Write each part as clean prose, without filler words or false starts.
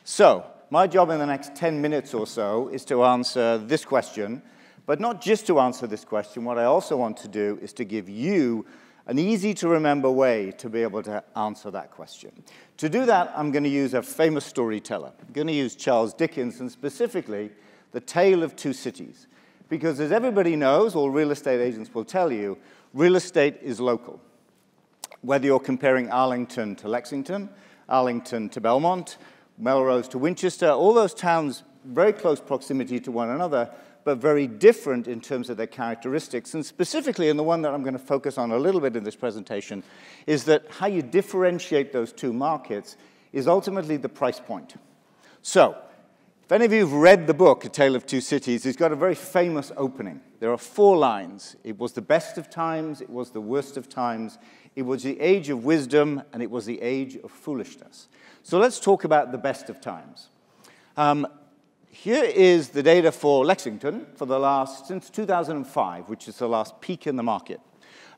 So, my job in the next 10 minutes or so is to answer this question, but not just to answer this question. What I also want to do is to give you an easy-to-remember way to be able to answer that question. To do that, I'm going to use a famous storyteller. I'm going to use Charles Dickens, and specifically, The Tale of Two Cities. Because as everybody knows, all real estate agents will tell you, real estate is local. Whether you're comparing Arlington to Lexington, Arlington to Belmont, Melrose to Winchester, all those towns, very close proximity to one another, but very different in terms of their characteristics. And specifically, and the one that I'm going to focus on a little bit in this presentation, is that how you differentiate those two markets is ultimately the price point. So, if any of you have read the book, A Tale of Two Cities, it's got a very famous opening. There are 4 lines. It was the best of times, it was the worst of times, it was the age of wisdom, and it was the age of foolishness. So let's talk about the best of times. Here is the data for Lexington for since 2005, which is the last peak in the market.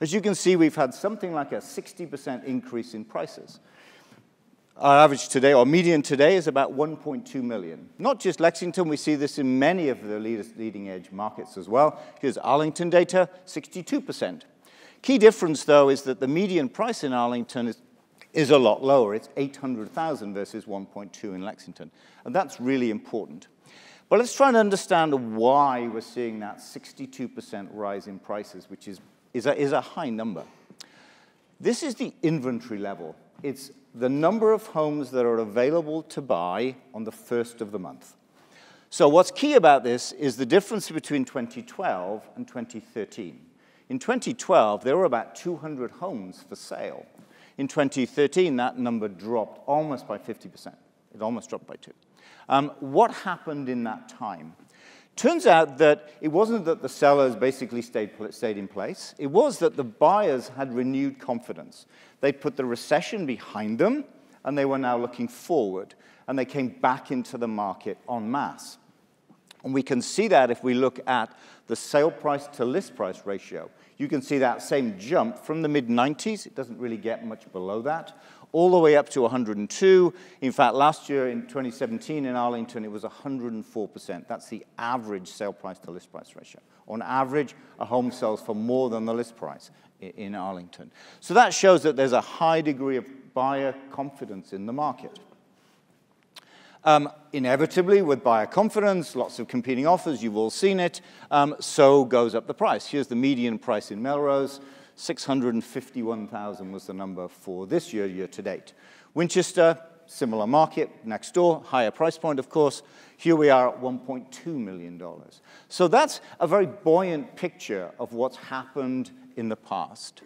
As you can see, we've had something like a 60% increase in prices. Our average today, or median today, is about 1.2 million. Not just Lexington, we see this in many of the leading edge markets as well. Here's Arlington data, 62%. Key difference, though, is that the median price in Arlington is a lot lower. It's 800,000 versus 1.2 in Lexington. And that's really important. But let's try and understand why we're seeing that 62% rise in prices, which is a high number. This is the inventory level. It's the number of homes that are available to buy on the first of the month. So what's key about this is the difference between 2012 and 2013. In 2012, there were about 200 homes for sale. In 2013, that number dropped almost by 50%. It almost dropped by 2. What happened in that time? Turns out that it wasn't that the sellers basically stayed in place. It was that the buyers had renewed confidence. They put the recession behind them, and they were now looking forward. And they came back into the market en masse. And we can see that if we look at the sale price to list price ratio. You can see that same jump from the mid-90s. It doesn't really get much below that, all the way up to 102. In fact, last year in 2017 in Arlington, it was 104%. That's the average sale price to list price ratio. On average, a home sells for more than the list price in Arlington. So that shows that there's a high degree of buyer confidence in the market. Inevitably, with buyer confidence, lots of competing offers, you've all seen it, so goes up the price. Here's the median price in Melrose. 651,000 was the number for this year, year to date. Winchester, similar market, next door, higher price point, of course. Here we are at $1.2 million. So that's a very buoyant picture of what's happened in the past.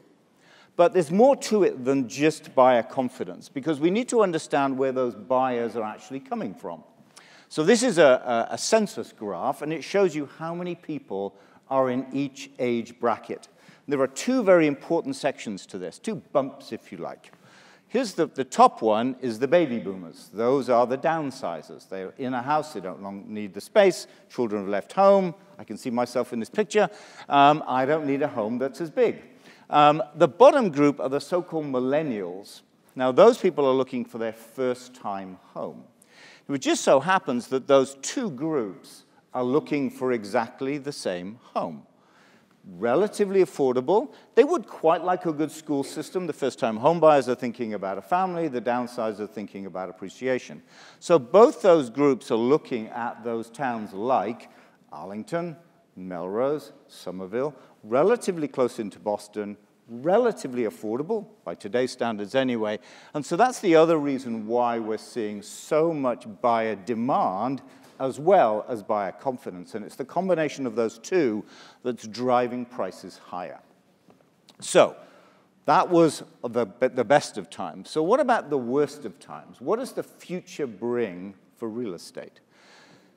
But there's more to it than just buyer confidence, because we need to understand where those buyers are actually coming from. So this is a census graph, and it shows you how many people are in each age bracket. There are 2 very important sections to this, 2 bumps, if you like. Here's the top one is the baby boomers. Those are the downsizers. They're in a house, they don't need the space, children have left home. I can see myself in this picture. I don't need a home that's as big. The bottom group are the so-called millennials. Now, those people are looking for their first-time home. It just so happens that those 2 groups are looking for exactly the same home. Relatively affordable. They would quite like a good school system. The first-time home buyers are thinking about a family. The downsizers are thinking about appreciation. So both those groups are looking at those towns like Arlington, Melrose, Somerville, relatively close into Boston, relatively affordable, by today's standards anyway. And so that's the other reason why we're seeing so much buyer demand as well as buyer confidence. And it's the combination of those 2 that's driving prices higher. So that was the best of times. So what about the worst of times? What does the future bring for real estate?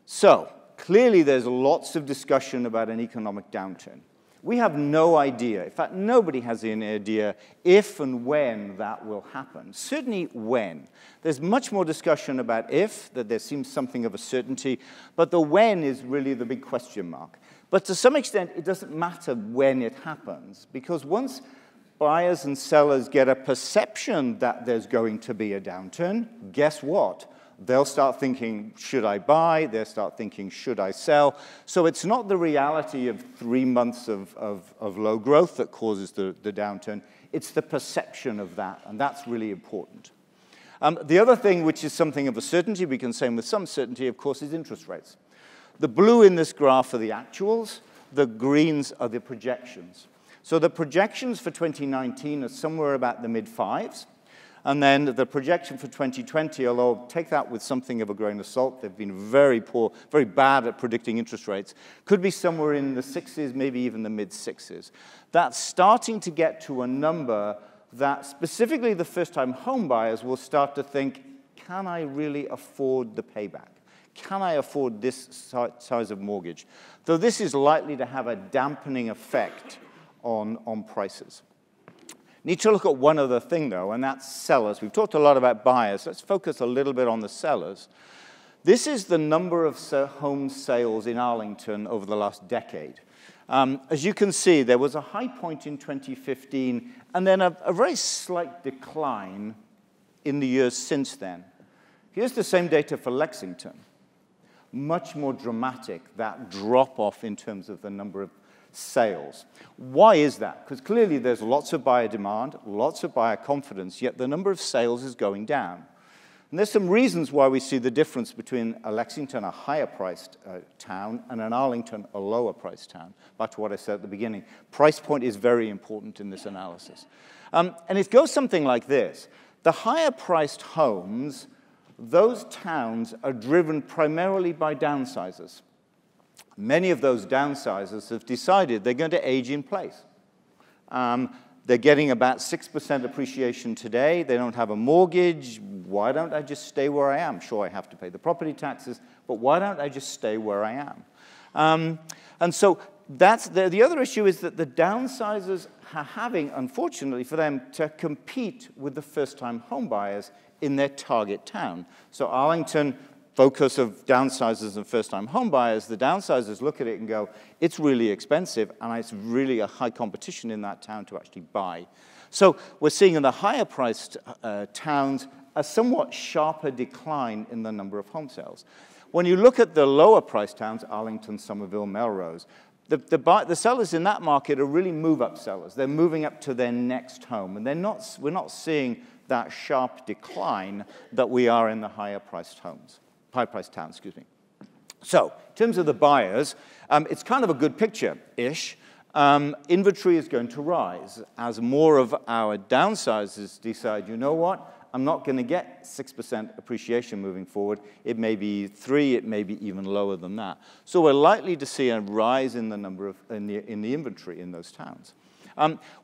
So clearly there's lots of discussion about an economic downturn. We have no idea, in fact, nobody has any idea if and when that will happen. Certainly when. There's much more discussion about if, that there seems something of a certainty, but the when is really the big question mark. But to some extent, it doesn't matter when it happens, because once buyers and sellers get a perception that there's going to be a downturn, guess what? they'll start thinking, should I buy? They'll start thinking, should I sell? So it's not the reality of 3 months of low growth that causes the downturn. It's the perception of that, and that's really important. The other thing, which is something of a certainty, we can say with some certainty, of course, is interest rates. The blue in this graph are the actuals. The greens are the projections. So the projections for 2019 are somewhere about the mid-5s. And then the projection for 2020, although take that with something of a grain of salt, they've been very poor, very bad at predicting interest rates, could be somewhere in the 6s, maybe even the mid-6s. That's starting to get to a number that specifically the first-time home buyers will start to think, can I really afford the payback? Can I afford this size of mortgage? Though this is likely to have a dampening effect on prices. Need to look at one other thing, though, and that's sellers. We've talked a lot about buyers. Let's focus a little bit on the sellers. This is the number of home sales in Arlington over the last decade. As you can see, there was a high point in 2015, and then a very slight decline in the years since then. Here's the same data for Lexington. Much more dramatic, that drop-off in terms of the number of sales. Why is that? Because clearly there's lots of buyer demand, lots of buyer confidence, yet the number of sales is going down. And there's some reasons why we see the difference between a Lexington, a higher-priced town, and an Arlington, a lower-priced town. Back to what I said at the beginning. Price point is very important in this analysis. And it goes something like this. The higher-priced homes, those towns are driven primarily by downsizers. Many of those downsizers have decided they're going to age in place. They're getting about 6% appreciation today. They don't have a mortgage. Why don't I just stay where I am? Sure, I have to pay the property taxes, but why don't I just stay where I am? And so that's the other issue is that the downsizers are having, unfortunately for them, to compete with the first-time home buyers in their target town. So Arlington, focus of downsizers and first-time home buyers, the downsizers look at it and go, it's really expensive, and it's really a high competition in that town to actually buy. So we're seeing in the higher-priced towns a somewhat sharper decline in the number of home sales. When you look at the lower-priced towns, Arlington, Somerville, Melrose, the sellers in that market are really move-up sellers. They're moving up to their next home, and we're not seeing that sharp decline that we are in the higher-priced homes. High-priced towns, excuse me. So, in terms of the buyers, it's kind of a good picture-ish. Inventory is going to rise as more of our downsizers decide, you know what, I'm not going to get 6% appreciation moving forward. It may be 3, it may be even lower than that. So we're likely to see a rise in the number of in the inventory in those towns.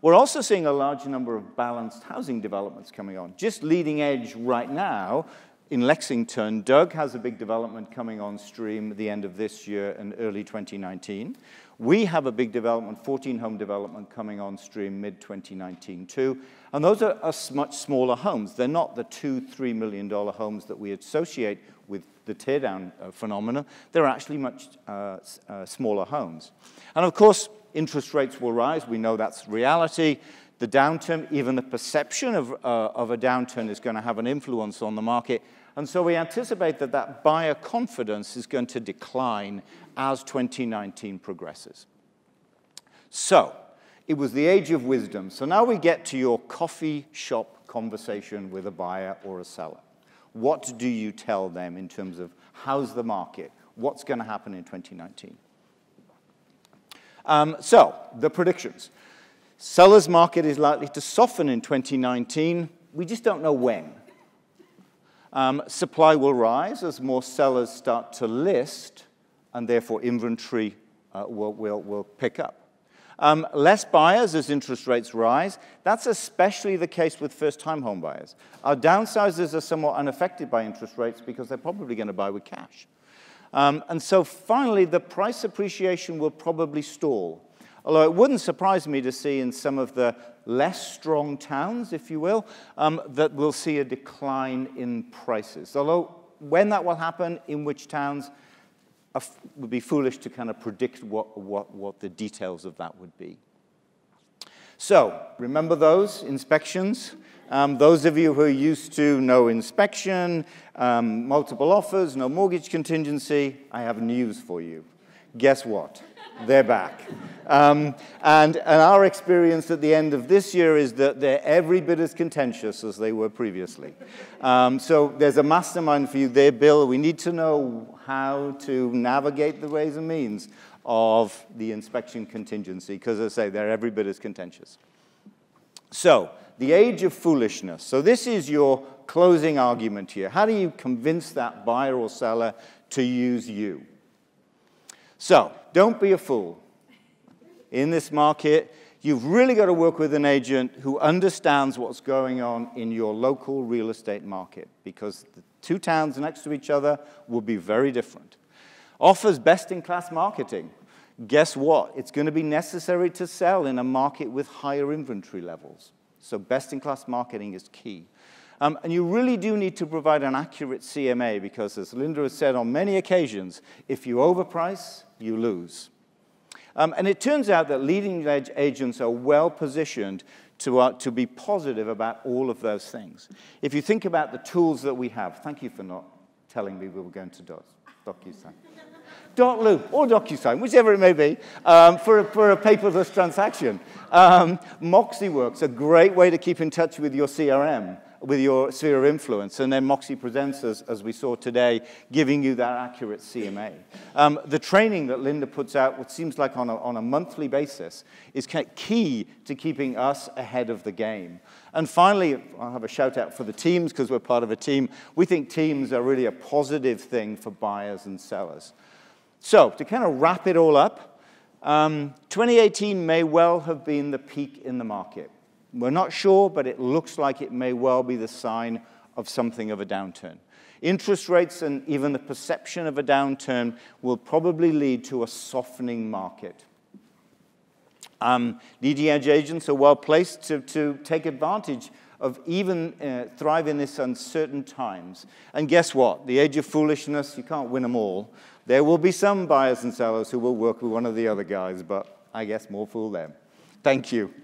We're also seeing a large number of balanced housing developments coming on. Just leading edge right now, in Lexington, Doug has a big development coming on stream at the end of this year and early 2019. We have a big development, 14-home development, coming on stream mid-2019 too. And those are much smaller homes. They're not the $2–3 million homes that we associate with the teardown phenomenon. They're actually much smaller homes. And of course, interest rates will rise. We know that's reality. The downturn, even the perception of a downturn is going to have an influence on the market. And so we anticipate that that buyer confidence is going to decline as 2019 progresses. So it was the age of wisdom. So now we get to your coffee shop conversation with a buyer or a seller. What do you tell them in terms of how's the market? What's going to happen in 2019? So the predictions. Sellers' market is likely to soften in 2019. We just don't know when. Supply will rise as more sellers start to list, and therefore inventory will pick up. Less buyers as interest rates rise. That's especially the case with first-time home buyers. Our downsizers are somewhat unaffected by interest rates because they're probably going to buy with cash. And so finally, the price appreciation will probably stall. Although it wouldn't surprise me to see in some of the less strong towns, if you will, that we'll see a decline in prices. Although when that will happen, in which towns, it would be foolish to kind of predict what the details of that would be. So remember those inspections. Those of you who are used to no inspection, multiple offers, no mortgage contingency, I have news for you. Guess what? They're back. And our experience at the end of this year is that they're every bit as contentious as they were previously. So there's a mastermind for you there, Bill. We need to know how to navigate the ways and means of the inspection contingency, because as I say, they're every bit as contentious. So, the age of foolishness. So this is your closing argument here. How do you convince that buyer or seller to use you? So, don't be a fool. In this market, you've really got to work with an agent who understands what's going on in your local real estate market, because the two towns next to each other will be very different. Offers best-in-class marketing. Guess what? It's going to be necessary to sell in a market with higher inventory levels. So best-in-class marketing is key. And you really do need to provide an accurate CMA, because as Linda has said on many occasions, if you overprice, you lose. And it turns out that leading-edge agents are well-positioned to be positive about all of those things. If you think about the tools that we have, thank you for not telling me we were going to DocuSign. Dotloop or DocuSign, whichever it may be, for a paperless transaction. Moxie works, a great way to keep in touch with your CRM, with your sphere of influence, and then Moxie presents, as we saw today, giving you that accurate CMA. The training that Linda puts out, what seems like on a monthly basis, is key to keeping us ahead of the game. And finally, I'll have a shout out for the teams, because we're part of a team. We think teams are really a positive thing for buyers and sellers. So, to kind of wrap it all up, 2018 may well have been the peak in the market. We're not sure, but it looks like it may well be the sign of something of a downturn. Interest rates and even the perception of a downturn will probably lead to a softening market. Leading-edge agents are well-placed to take advantage of even thrive in this uncertain times. And guess what? The age of foolishness, you can't win them all. There will be some buyers and sellers who will work with one of the other guys, but I guess more fool them. Thank you.